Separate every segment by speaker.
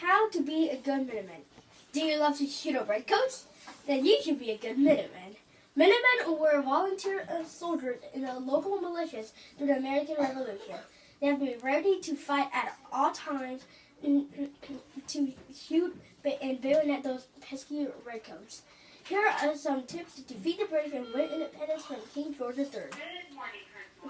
Speaker 1: How to be a good minuteman. Do you love to shoot up redcoats? Then you should be a good minuteman. Minutemen were volunteer soldiers in the local militias during the American Revolution. They have to be ready to fight at all times to shoot and bayonet those pesky redcoats. Here are some tips to defeat the British and win independence from King George III.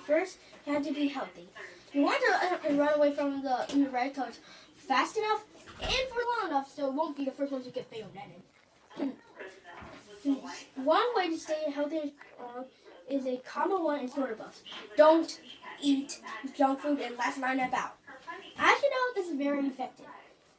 Speaker 1: First, you have to be healthy. You want to run away from the redcoats fast enough and for long enough so it won't be the first ones to get bayoneted. One way to stay healthy is a common one in story books. Don't eat junk food and let's line about. As you know, this is very effective.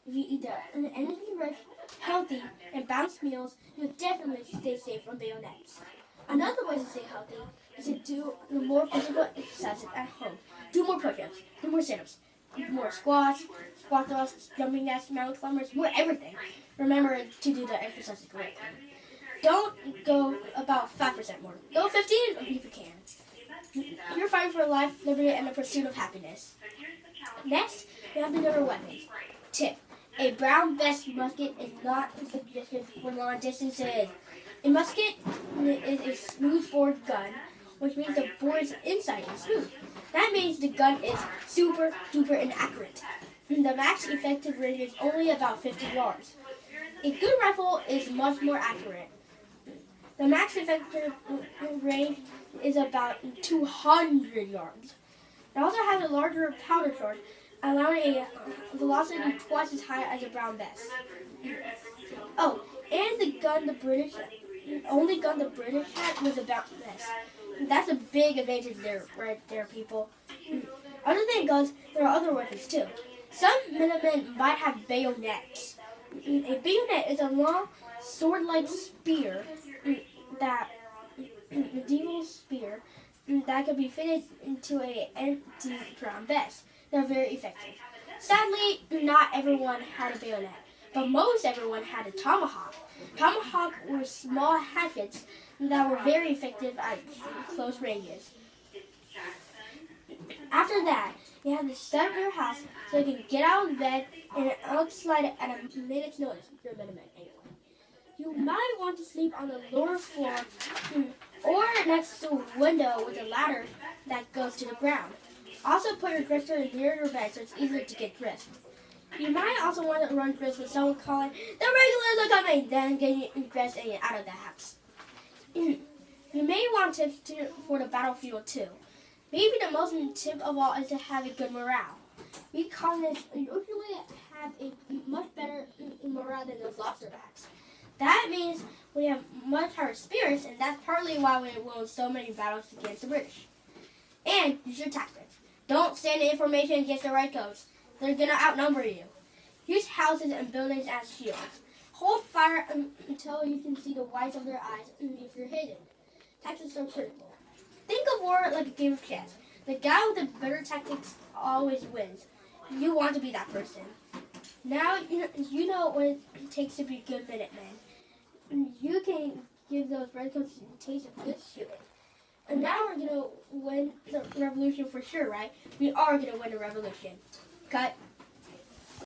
Speaker 1: If you eat the energy-rich, healthy, and balanced meals, you'll definitely stay safe from bayonets. Another way to stay healthy is to do more physical exercises at home. Do more push-ups, do more sit-ups, more squats, squat thrusts, jumping jacks, mountain climbers, more everything. Remember to do the exercises correctly. Don't go about 5% more. Go 15 if you can. You're fighting for life, liberty, and the pursuit of happiness. Next, you have to go to weapons. Tip: a brown vest musket is not suggested for long distances. A musket is a smooth bore gun, which means the bore's inside is smooth. That means the gun is super duper inaccurate. The max effective range is only about 50 yards. A good rifle is much more accurate. The max effective range is about 200 yards. It also has a larger powder charge, allowing a velocity twice as high as a brown vest. Oh, and the only gun the British had was a brown vest. That's a big advantage there, right there, people. Other than guns, there are other weapons too. Some Minutemen might have bayonets. A bayonet is a long, sword-like spear medieval spear that can be fitted into an empty brown vest. They're very effective. Sadly, not everyone had a bayonet, but most everyone had a tomahawk. Tomahawks were small hatchets that were very effective at close ranges. After that, you have to set up your house so you can get out of bed and outslide at a minute's notice. You're a Minuteman anyway. You might want to sleep on the lower floor or next to a window with a ladder that goes to the ground. Also put your dresser near your bed so it's easier to get dressed. You might also want to run drills with someone calling, "The regulars are coming!" Then get dressed and get out of the house. You may want tips for the battlefield too. Maybe the most tip of all is to have a good morale. We colonists usually have a much better morale than those lobster backs. That means we have much higher spirits, and that's partly why we won so many battles against the British. And use your tactics. Don't stand in information against the redcoats. They're going to outnumber you. Use houses and buildings as shields. Hold fire until you can see the whites of their eyes if you're hidden. Tactics are critical. Think of war like a game of chess. The guy with the better tactics always wins. You want to be that person. Now you know what it takes to be a good Minuteman. You can give those redcoats a taste of good shooting. And now we're going to win the revolution for sure, right? We are going to win the revolution. Cut.